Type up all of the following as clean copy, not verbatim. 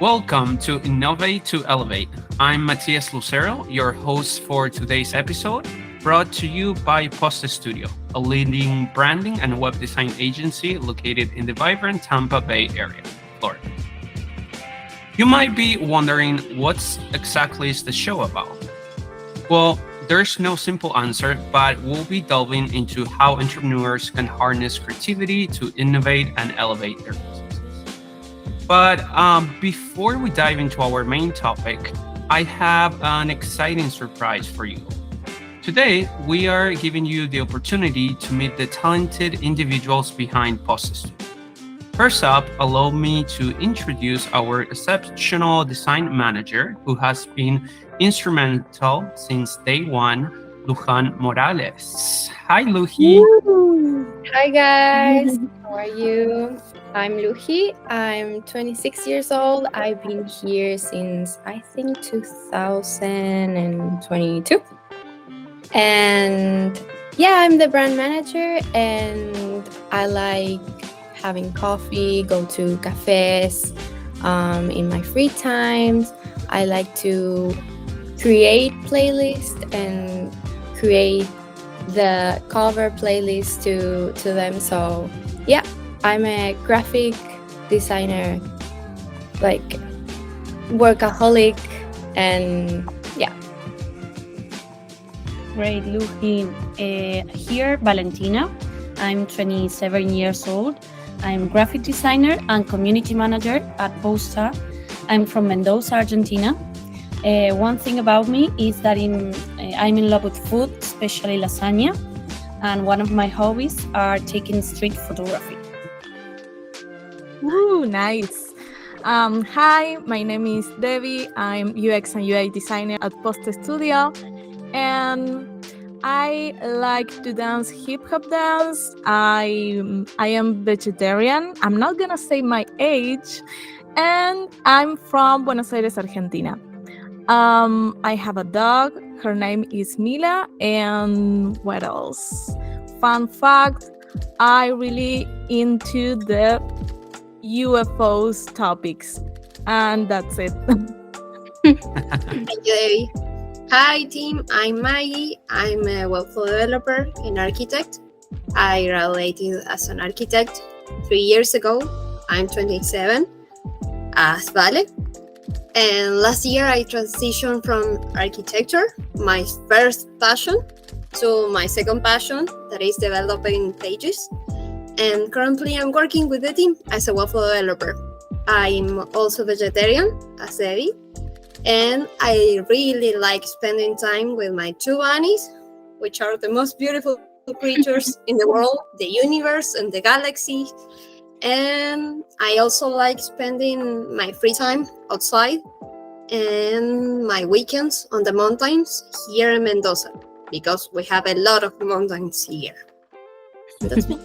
Welcome to Innovate to Elevate. I'm Matias Lucero, your host for today's episode, brought to you by Posta Studio, a leading branding and web design agency located in the vibrant Tampa Bay area, Florida. You might be wondering what exactly is the show about? Well, there's no simple answer, but we'll be delving into how entrepreneurs can harness creativity to innovate and elevate their businesses. But before we dive into our main topic, I have an exciting surprise for you. Today, we are giving you the opportunity to meet the talented individuals behind Posta Studio. First up, allow me to introduce our exceptional design manager who has been instrumental since day one, Lujan Morales. Hi, Luji. Hi guys, how are you? I'm Luji. I'm 26 years old. I've been here since I think 2022. And yeah, I'm the brand manager and I like having coffee, go to cafes in my free times. I like to create playlists and create the cover playlist to them. So yeah, I'm a graphic designer, like workaholic, and yeah. Great, Luji. Here, Valentina. I'm 27 years old. I'm graphic designer and community manager at Posta. I'm from Mendoza, Argentina. One thing about me is that I'm in love with food, especially lasagna, and one of my hobbies are taking street photography. Ooh, nice. Hi, my name is Debbie. I'm UX and UI designer at Posta Studio, and I like to dance hip hop dance. I am vegetarian. I'm not gonna say my age, and I'm from Buenos Aires, Argentina. I have a dog. Her name is Mila. And what else? Fun fact: I really into the UFOs topics, and that's it. Thank you, Debbie. Hi team, I'm Maggie. I'm a webflow developer and architect. I graduated as an architect 3 years ago. I'm 27, as Vale. And last year I transitioned from architecture, my first passion, to my second passion, that is developing pages. And currently I'm working with the team as a webflow developer. I'm also vegetarian, as Debbie. And I really like spending time with my two bunnies, which are the most beautiful creatures in the world, the universe, and the galaxy. And I also like spending my free time outside and my weekends on the mountains here in Mendoza, because we have a lot of mountains here. That's me.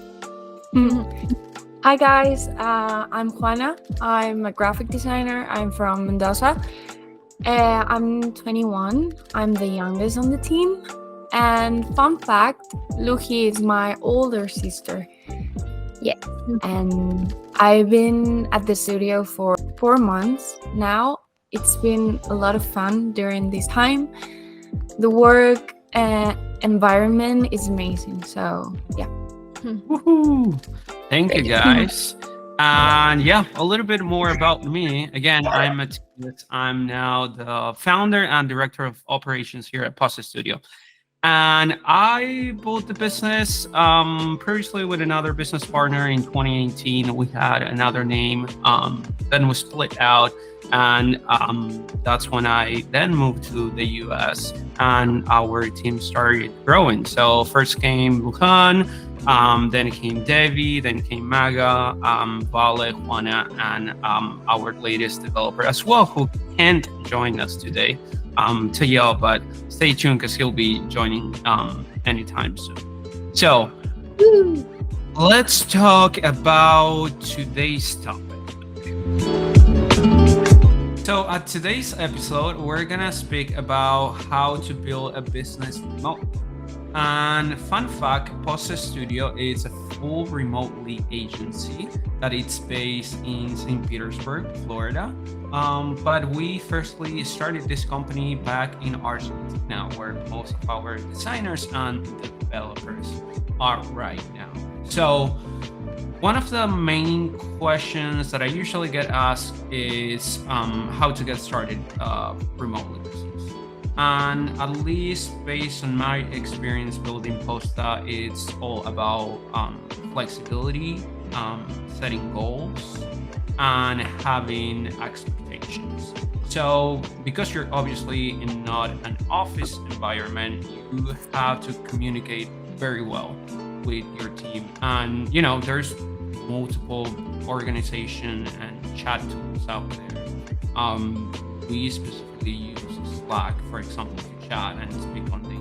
Hi guys, I'm Juana. I'm a graphic designer. I'm from Mendoza. I'm 21. I'm the youngest on the team. And fun fact, Luji is my older sister. Yeah. And I've been at the studio for 4 months now. It's been a lot of fun during this time. The work environment is amazing. So yeah. Woohoo! Thank you, guys. And yeah, a little bit more about me. Again, I'm Matias. I'm now the founder and director of operations here at Posta Studio. And I built the business previously with another business partner in 2018. We had another name, then we split out. And that's when I then moved to the US and our team started growing. So first came Lujan, then came Devi, then came Maga, Vale, Juana, and our latest developer as well, who can't join us today, Tayel, but stay tuned because he'll be joining anytime soon. So let's talk about today's topic. So at today's episode, we're gonna speak about how to build a business remote. And fun fact, Posta Studio is a full remotely agency that it's based in St. Petersburg, Florida. But we firstly started this company back in Argentina, where most of our designers and developers are right now. So one of the main questions that I usually get asked is how to get started remotely business. And at least based on my experience building Posta, it's all about flexibility, setting goals, and having expectations. So because you're obviously in not an office environment, you have to communicate very well with your team. And there's multiple organization and chat tools out there. We specifically use Slack, for example, to chat and speak on the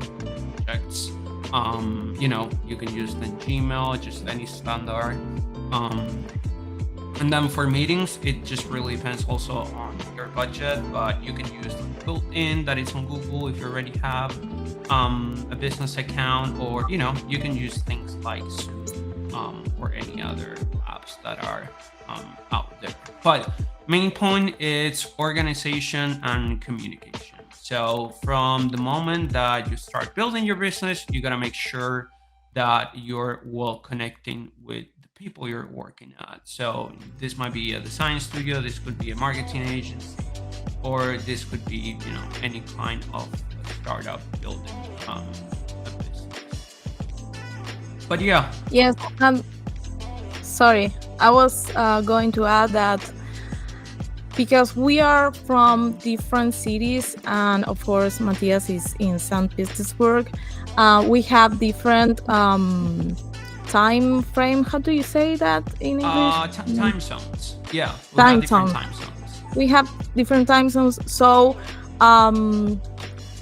projects. You can use the Gmail, just any standard. And then for meetings, it just really depends also on your budget, but you can use the built-in that is on Google if you already have a business account, or you can use things like Zoom or any other apps that are out there. But main point is organization and communication. So from the moment that you start building your business, you gotta make sure that you're well connecting with the people you're working at. So this might be a design studio, this could be a marketing agency, or this could be any kind of startup building a business. But yeah. Yes. Sorry, I was going to add that because we are from different cities, and of course Matthias is in St. Petersburg, we have different time frame. How do you say that in English? Time zones. Yeah, time zones. We have different time zones. So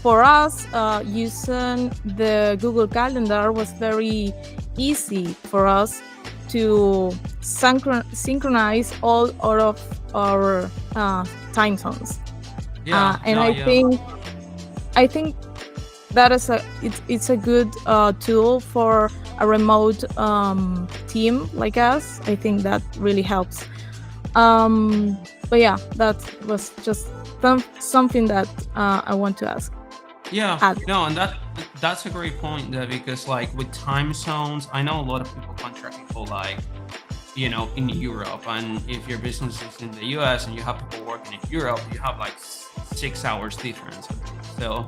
for us, using the Google Calendar was very easy for us to synchronize all of our time zones. I think that is it's a good tool for a remote team like us. I think that really helps. But yeah, that was just something that I want to ask. Yeah, no, and that's a great point there, because like with time zones, I know a lot of people contract people like in Europe, and if your business is in the US and you have people working in Europe, you have like 6 hours difference. So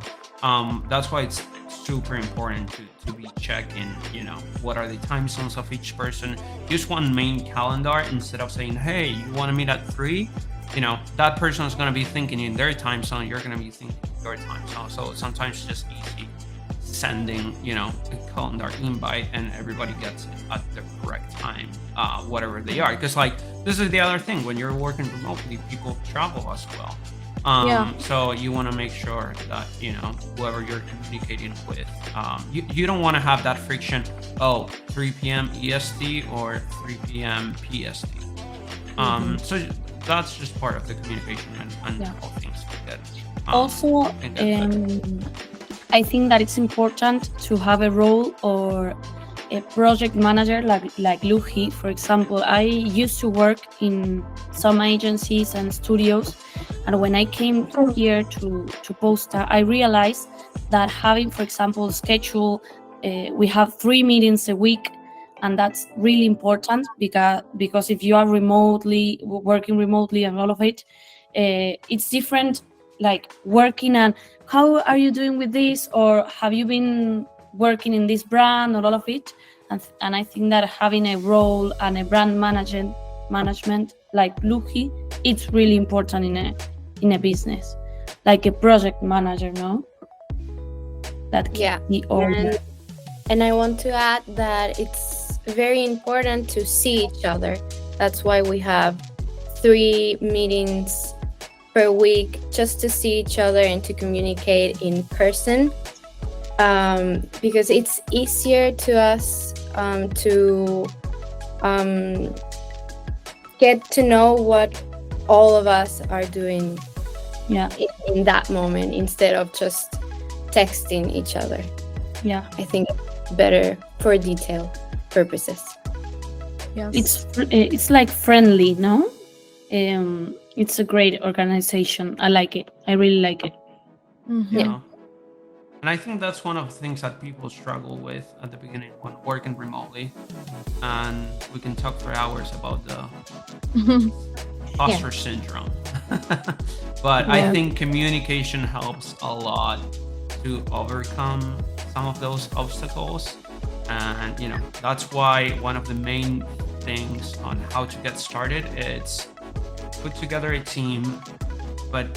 that's why it's super important to be checking what are the time zones of each person. Use one main calendar instead of saying, hey, you want to meet at 3. That person is going to be thinking in their time zone, you're going to be thinking in your time zone. So sometimes it's just easy sending a calendar invite and everybody gets it at the correct time, whatever they are. Because like this is the other thing, when you're working remotely, people travel as well. So you want to make sure that whoever you're communicating with, you don't want to have that friction. 3 p.m. EST or 3 p.m. PST. So that's just part of the communication and all things like that. Also, I think that it's important to have a role or a project manager like Luhi, for example. I used to work in some agencies and studios, and when I came here to Posta, I realized that having, for example, schedule, we have 3 meetings a week, and that's really important because if you are working remotely and all of it, it's different, like working and how are you doing with this, or have you been working in this brand, or all of it. And I think that having a role and a brand management like Luhi, it's really important in a business, like a project manager, no? That can be all. And I want to add that it's very important to see each other. That's why we have 3 meetings per week, just to see each other and to communicate in person, because it's easier to us to get to know what all of us are doing in that moment, instead of just texting each other. Yeah, I think better for detail purposes. Yes. it's like friendly, no? It's a great organization. I like it. I really like it. Mhm. Yeah. And I think that's one of the things that people struggle with at the beginning when working remotely. And we can talk for hours about the imposter syndrome. But I Yeah. think communication helps a lot to overcome some of those obstacles. And that's why one of the main things on how to get started is put together a team, but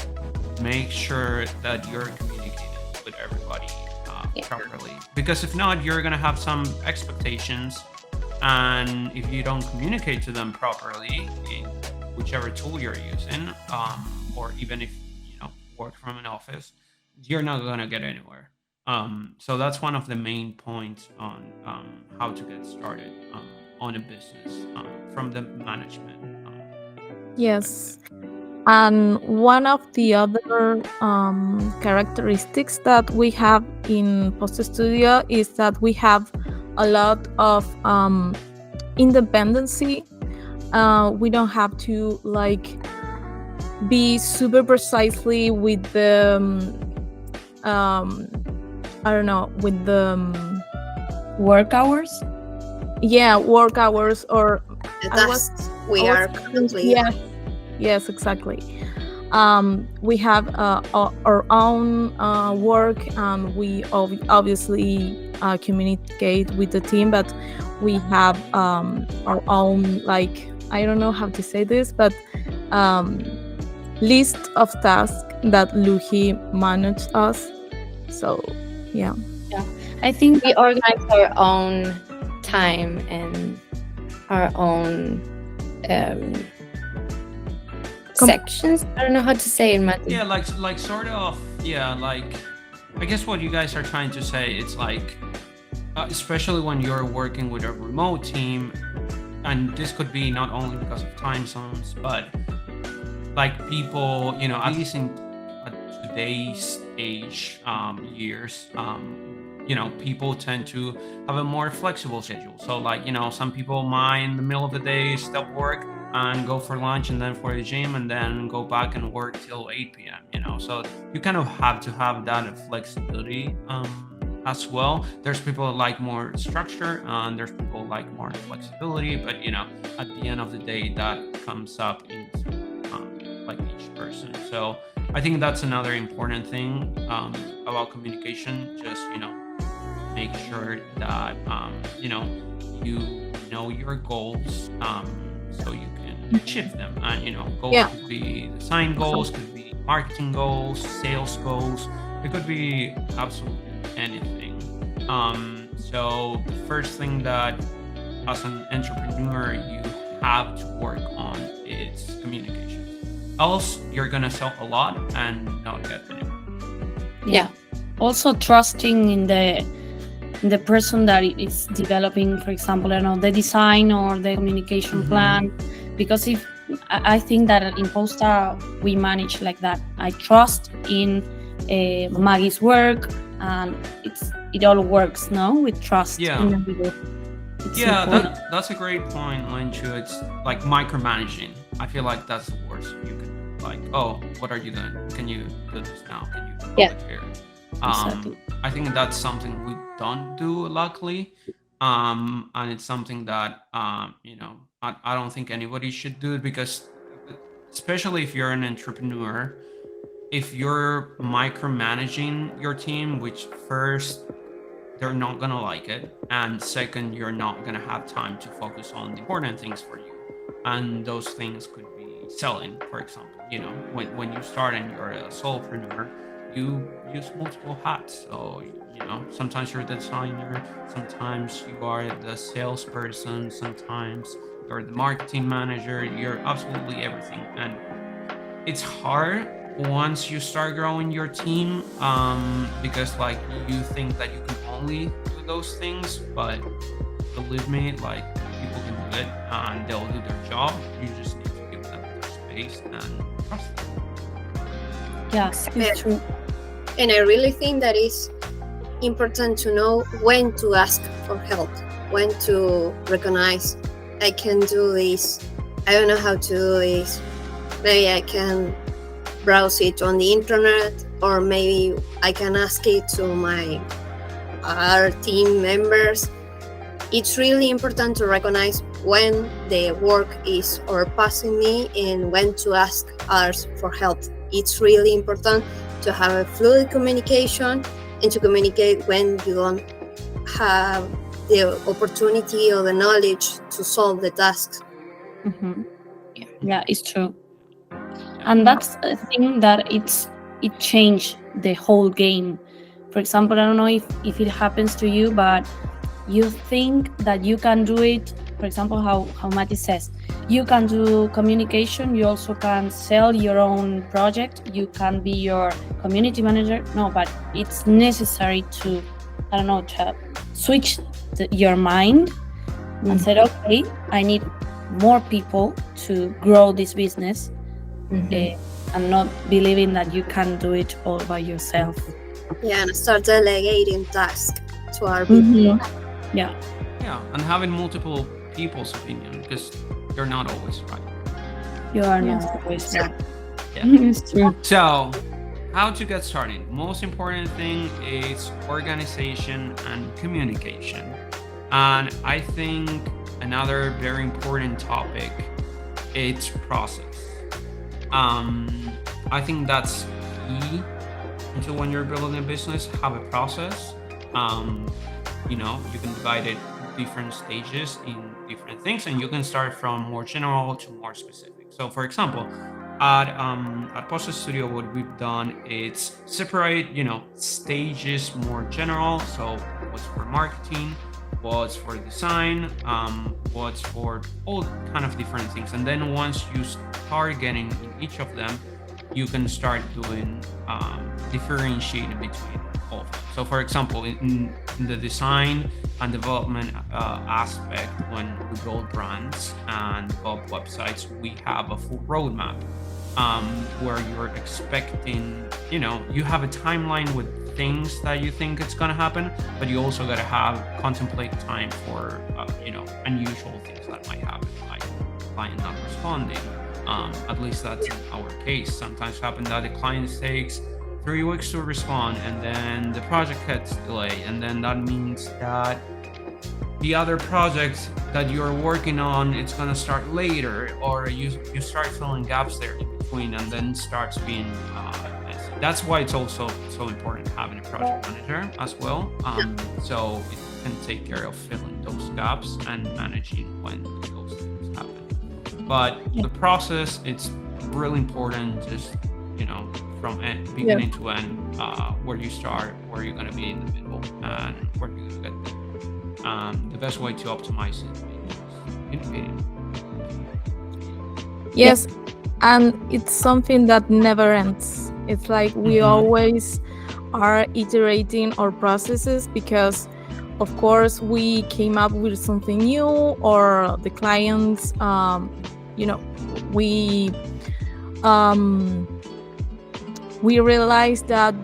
make sure that you're communicating with everybody properly. Because if not, you're gonna have some expectations, and if you don't communicate to them properly in whichever tool you're using, or even if work from an office, you're not gonna get anywhere. So that's one of the main points on how to get started on a business from the management. Yes. And one of the other characteristics that we have in Posta Studio is that we have a lot of independency. We don't have to be super precisely with the I don't know, with the Work hours. work hours or The I was- tasks we I are was- currently yes, exactly. We have our own work, and we obviously communicate with the team, but we have our own, I don't know how to say this, but list of tasks that Luhi managed us. So yeah. I think we organize our own time and our own sections. I don't know how to say it, Mati. Yeah, like sort of. Yeah, like I guess what you guys are trying to say, it's like, especially when you're working with a remote team, and this could be not only because of time zones, but like people, at least in today's age, years, people tend to have a more flexible schedule. So like, some people might in the middle of the day stop work and go for lunch and then for the gym and then go back and work till 8 p.m. So you kind of have to have that flexibility as well. There's people that like more structure and there's people that like more flexibility, but at the end of the day that comes up into like each person. So I think that's another important thing about communication. Just make sure that you know your goals, so you can achieve them. And goals could be design goals, could be marketing goals, sales goals. It could be absolutely anything. So the first thing that as an entrepreneur you have to work on is communication. Else you're gonna sell a lot and not get anywhere. Yeah. Also trusting in the person that is developing, for example, I don't know, the design or the communication plan. Because if I think that in Posta we manage like that. I trust in Maggie's work, and it all works, no? With trust. Yeah. in the middle. It's important. That's a great point, Lenchu. It's like micromanaging. I feel like that's the worst. You can like, oh, what are you doing? Can you do this now? Can you go here? Exactly. I think that's something we don't do, luckily, and it's something that I don't think anybody should do it, because especially if you're an entrepreneur, if you're micromanaging your team, which first they're not gonna like it, and second you're not gonna have time to focus on the important things for you, and those things could be selling, for example. When you start and you're a solopreneur, you use multiple hats. So sometimes you're the designer, sometimes you are the salesperson, sometimes you're the marketing manager. You're absolutely everything, and it's hard once you start growing your team, because like you think that you can only do those things, but believe me, like people can do it and they'll do their job. You just need to give them their space and trust them. Yeah, it's true. And I really think that is important to know when to ask for help, when to recognize I can do this, I don't know how to do this, maybe I can browse it on the internet, or maybe I can ask it to my other team members. It's really important to recognize when the work is overpassing me and when to ask others for help. It's really important to have a fluid communication and to communicate when you don't have the opportunity or the knowledge to solve the tasks. Mhm. Yeah, it's true. And that's a thing that it changed the whole game. For example, I don't know if it happens to you, but you think that you can do it. For example, how Mati says, you can do communication, you also can sell your own project, you can be your community manager. No, but it's necessary to, I don't know, to switch your mind and say, okay, I need more people to grow this business, and not believing that you can do it all by yourself. Yeah, and start delegating tasks to our people. Yeah. Yeah, and having multiple people's opinion, because you're not always right. You are not always right. Yeah. It's true. So, how to get started? Most important thing is organization and communication. And I think another very important topic is process. I think that's key into when you're building a business. Have a process. You can divide it different stages in different things, and you can start from more general to more specific. So, for example, at Posta Studio, what we've done is separate, stages more general. So, what's for marketing, what's for design, what's for all kind of different things. And then once you start getting in each of them, you can start doing differentiating between all of them. So for example, in the design and development aspect, when we build brands and develop websites, we have a full roadmap where you're expecting, you have a timeline with things that you think it's going to happen, but you also got to contemplate time for unusual things that might happen, like client not responding. At least that's in our case. Sometimes happen that the client takes 3 weeks to respond, and then the project gets delayed, and then that means that the other project that you're working on, it's going to start later, or you start filling gaps there in between, and then starts being messy. That's why it's also so important having a project manager as well, so it can take care of filling those gaps and managing when those things happen. But the process, it's really important, just from beginning to end, where you start, where you're going to be in the middle, and where you're going to get there. The best way to optimize it is communicating. Yes, and it's something that never ends. It's like we always are iterating our processes, because of course we came up with something new, or the clients we realized that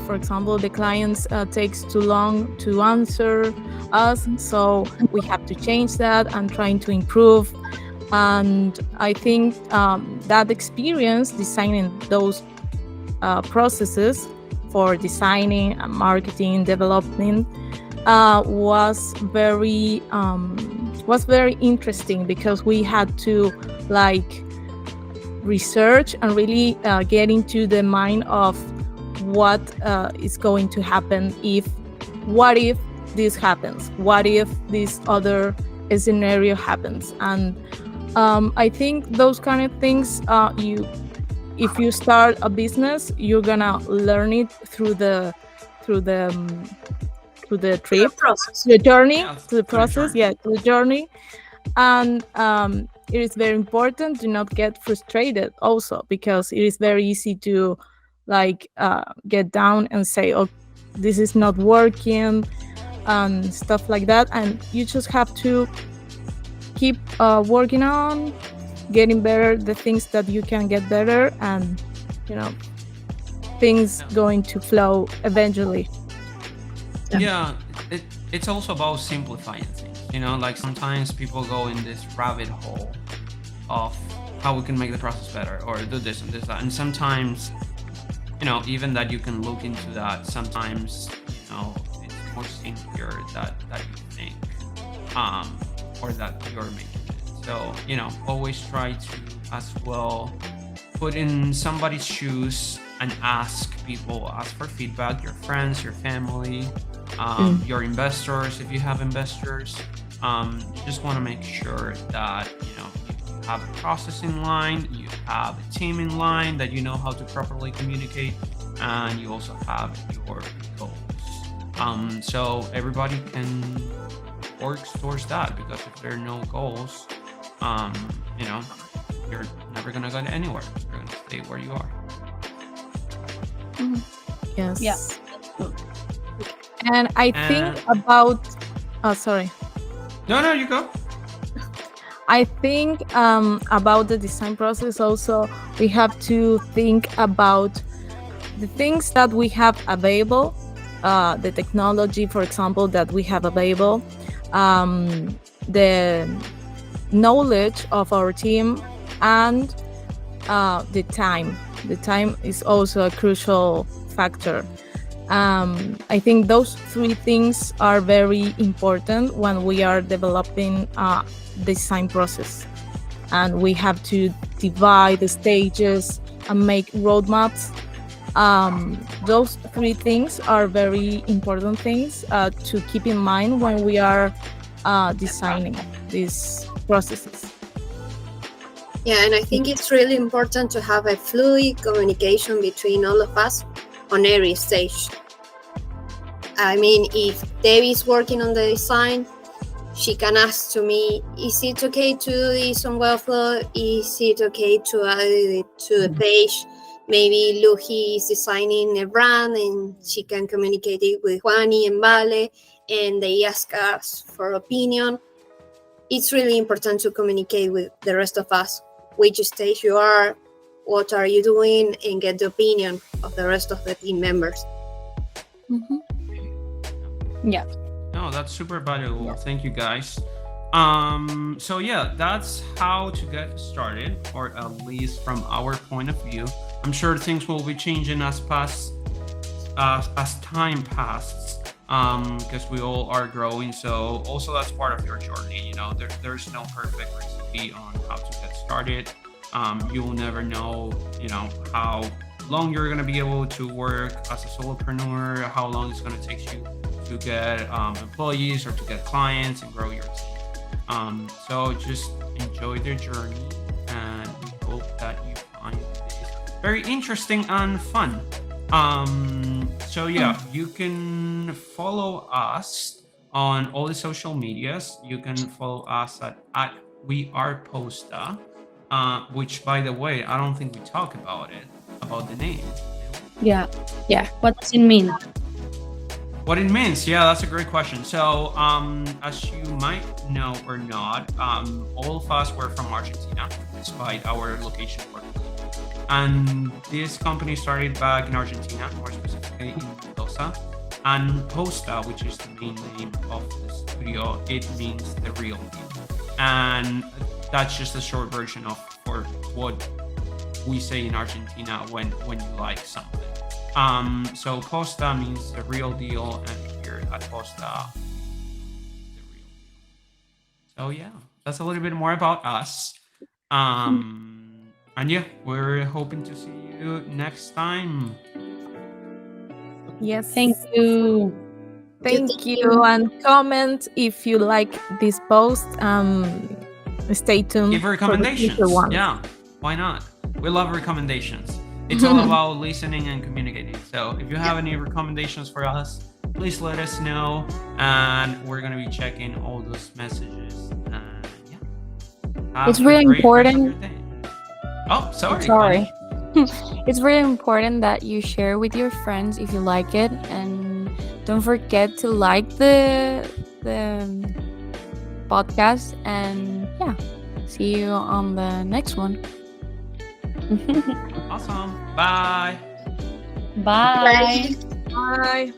for example, the clients takes too long to answer us, so we have to change that and trying to improve. And I think that experience designing those processes for designing, marketing, development was very interesting, because we had to research and really get into the mind of what is going to happen what if this happens, what if this other scenario happens. And I think those kind of things, if you start a business, you're gonna learn it through the trip, the journey, to the process, to the journey. And it is very important to not get frustrated also, because it is very easy to get down and say, oh, this is not working and stuff like that. And you just have to keep working on getting better, the things that you can get better, and things going to flow eventually. Yeah, it's also about simplifying things. Like sometimes people go in this rabbit hole of how we can make the process better or do this and this that, and sometimes even that you can look into that. Sometimes it's more simpler that you think, or that you're making it. So always try to as well put in somebody's shoes and ask for feedback, your friends, your family, your investors, if you have investors. You just want to make sure that you have a process in line, you have a team in line, that you know how to properly communicate, and you also have your goals. So everybody can work towards that, because if there are no goals, you're never gonna go anywhere. You're gonna stay where you are. Yes. Yeah. And I think about. Oh, sorry. No, you go. I think about the design process also, we have to think about the things that we have available, the technology, for example, that we have available, the knowledge of our team, and the time. The time is also a crucial factor. I think those three things are very important when we are developing a design process, and we have to divide the stages and make roadmaps. Those three things are very important things to keep in mind when we are designing these processes. Yeah, and I think it's really important to have a fluid communication between all of us on every stage. I mean, if Debbie is working on the design, she can ask to me, is it okay to do this on Webflow? Is it okay to add it to the page? Maybe Luhi is designing a brand and she can communicate it with Juani and Vale, and they ask us for opinion. It's really important to communicate with the rest of us, which stage you are, what are you doing, and get the opinion of the rest of the team members. Yeah. No, that's super valuable. Yeah. Thank you, guys. So yeah, that's how to get started, or at least from our point of view. I'm sure things will be changing as time passes, because we all are growing. So also that's part of your journey. There's no perfect recipe on how to get started. You'll never know, how long you're going to be able to work as a solopreneur, how long it's going to take you to get employees or to get clients and grow your team. So just enjoy the journey, and we hope that you find this very interesting and fun. So yeah, you can follow us on all the social medias. You can follow us at We Are Posta, which, by the way, I don't think we talk about the name. Yeah. What does it mean? What it means? Yeah, that's a great question. So, as you might know or not, all of us were from Argentina, despite our location working. And this company started back in Argentina, more specifically in Mendoza. And Posta, which is the main name of the studio, it means the real deal. And that's just a short version of what we say in Argentina when you like something. So Posta means the real deal, and here at Posta, the real deal. So yeah, that's a little bit more about us. And yeah, we're hoping to see you next time. Yes. Thank you. Thank you. And comment if you like this post. Stay tuned. Give recommendations. Yeah, why not? We love recommendations. It's all about listening and communicating. So if you have any recommendations for us, please let us know, and we're going to be checking all those messages. And yeah, it's really important. Oh, sorry. It's really important that you share with your friends if you like it, and don't forget to like the podcast. And yeah, see you on the next one. Awesome. Bye. Bye. Bye.